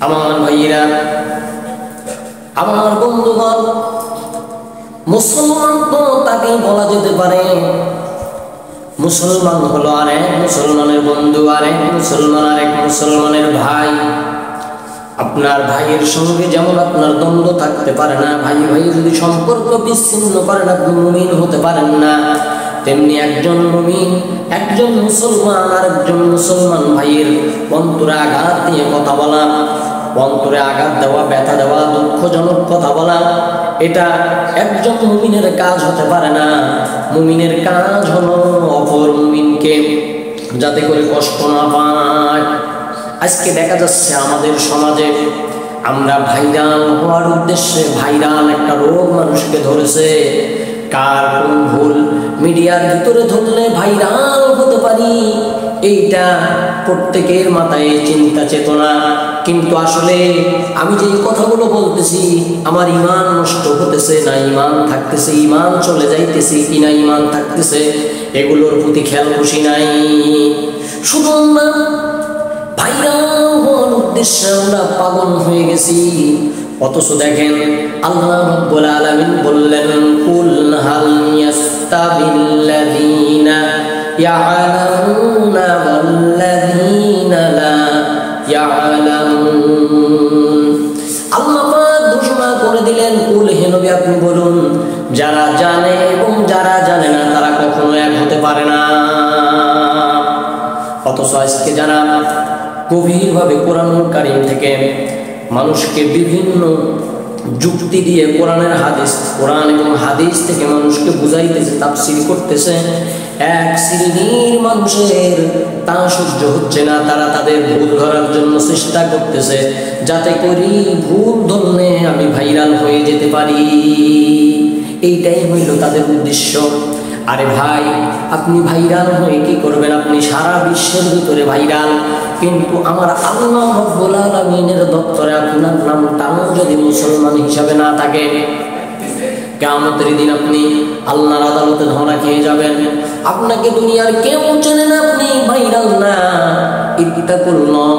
আমার ভাইরা, আমার বন্ধুগণ, মুসলমান তো তাকেই বলা যেতে পারে। মুসলমান হলো আরেক মুসলমানের বন্ধু, আরেক মুসলমান আরেক মুসলমানের ভাই। আপনার ভাইয়ের সঙ্গে যেমন আপনার দ্বন্দ্ব থাকতে পারে না, ভাই ভাই যদি সম্পর্ক বিচ্ছিন্ন করেন আপনি মুমিন হতে পারেন না, তেমনি একজন মুমিন, একজন মুসলমান আর একজন মুসলমান ভাইয়ের অন্তরে আঘাত দিয়ে কথা বলা, অন্তরে আঘাত দেওয়া, ব্যথা দেওয়া, দুঃখজনক কথা বলা, এটা একজন মুমিনের কাজ হতে পারে না। মুমিনের কাজ হলো অপর মুমিনকে যাতে করে কষ্ট না পায়। আজকে দেখা যাচ্ছে আমাদের সমাজে আমরা ভাইরাল হওয়ার উদ্দেশ্যে, ভাইরাল একটা রোগ মানুষকে ধরেছে। কার কোন ভুল মিডিয়ার ভিতরে ধরলে ভাইরাল হতে পারি, এইটা প্রত্যেকের মাথায় চিন্তা চেতনা। কিন্তু আসলে আমি যে কথাগুলো বলতেছি, আমার ইমান নষ্ট হতেছে না ইমান থাকতেছে, ইমান চলে যাইতেছে কি না ইমান থাকতেছে, এগুলোর প্রতি খেয়াল খুশি নাই। শুধু আমরা ভাইরাল হওয়ার উদ্দেশ্যে আমরা পাগল হয়ে গেছি। অথচ দেখেন আল্লাহ রাব্বুল আলামিন বললেন, কুল হাল ইয়াস্তাবিল্লাযীনা ইয়া'লামুনা ওয়াল্লাযীনা লা ইয়া'লামুন। আল্লাহ পাক ঘোষণা করে দিলেন, কুল হে নবী আপনি বলুন, যারা জানে এবং যারা জানে না তারা কখনো এক হতে পারে না। অথচ আজকে যারা গভীরভাবে কোরআনুল কারীম থেকে মানুষকে বিভিন্ন যুক্তি দিয়ে কোরআনের হাদিস, কোরআন এবং হাদিস থেকে মানুষকে বুঝাইতেছে, তাফসীর করতেছে, এক শ্রেণীর মানুষের তা সহ্য হচ্ছে না। তারা তাদের ভুল ধরার জন্য চেষ্টা করতেছে, যাতে করি ভুল ধরলে আমি ভাইরাল হয়ে যেতে পারি। এইটাই হইল তাদের উদ্দেশ্য। আরে ভাই, আপনি ভাইরাল হয়ে কি করবেন? আপনি সারা বিশ্বের ভিতরে ভাইরাল, কিন্তু আমার আল্লাহ রাব্বুল আলামিনের দপ্তরে আপনার নামটাও যদি মুসলমান হিসাবে না থাকে, কিয়ামতের দিন আপনি আল্লাহর আদালতে ধরা খেয়ে যাবেন। আপনাকে দুনিয়ার কেউ চেনে না, আপনি ভাইরাল না। ইত্তাকুল্লাহ,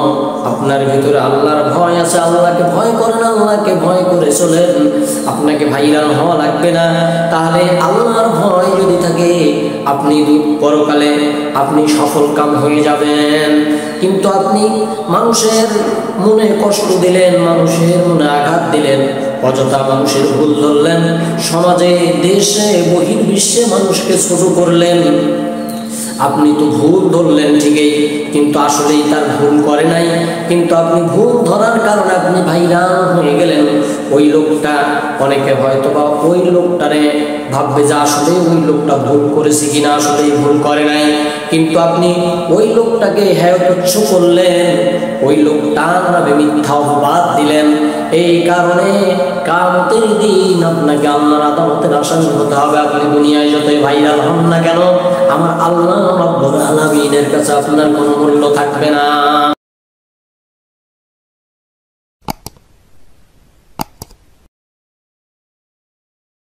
আপনার ভিতরে আল্লাহর ভয় আছে, আল্লাহকে ভয় করেন, আল্লাহকে ভয় করে চলেন। আপনাকে ভাইরাল হওয়া লাগবে না। তাহলে আল্লাহর ভয় যদি থাকে, আপনি পরকালে আপনি সফল কাম হয়ে যাবেন। কিন্তু আপনি মানুষের মনে কষ্ট দিলেন, মানুষের মনে আঘাত দিলেন, অযথা মানুষের ভুল ধরলেন, সমাজে দেশে বহির্বিশ্বে মানুষকে ছোট করলেন। আপনি তো ভুল ধরলেন ঠিকই, কিন্তু আসলেই তার ভুল করে নাই, কিন্তু আপনি ভুল ধরার কারণে আপনি ভাইরাল হয়ে গেলেন। ওই লোকটা, অনেকে হয়তো বা ওই লোকটারে ভাববে যে আসলে ওই লোকটা ভুল করেছে কিনা, আসলেই ভুল করে নাই, কিন্তু আপনি ওই লোকটাকে হেয় তুচ্ছ করলেন, ওই লোকটার নামে মিথ্যা অপবাদ দিলেন। এই কারণে কিয়ামতের দিন আপনাকে আল্লাহর আদালতের আসামি হতে হবে। আপনি দুনিয়ায় যতই ভাইরাল হন না কেন, আমার আল্লাহ রাব্বুল আলামিনের কাছে আপনার কোনো মূল্য থাকবে না।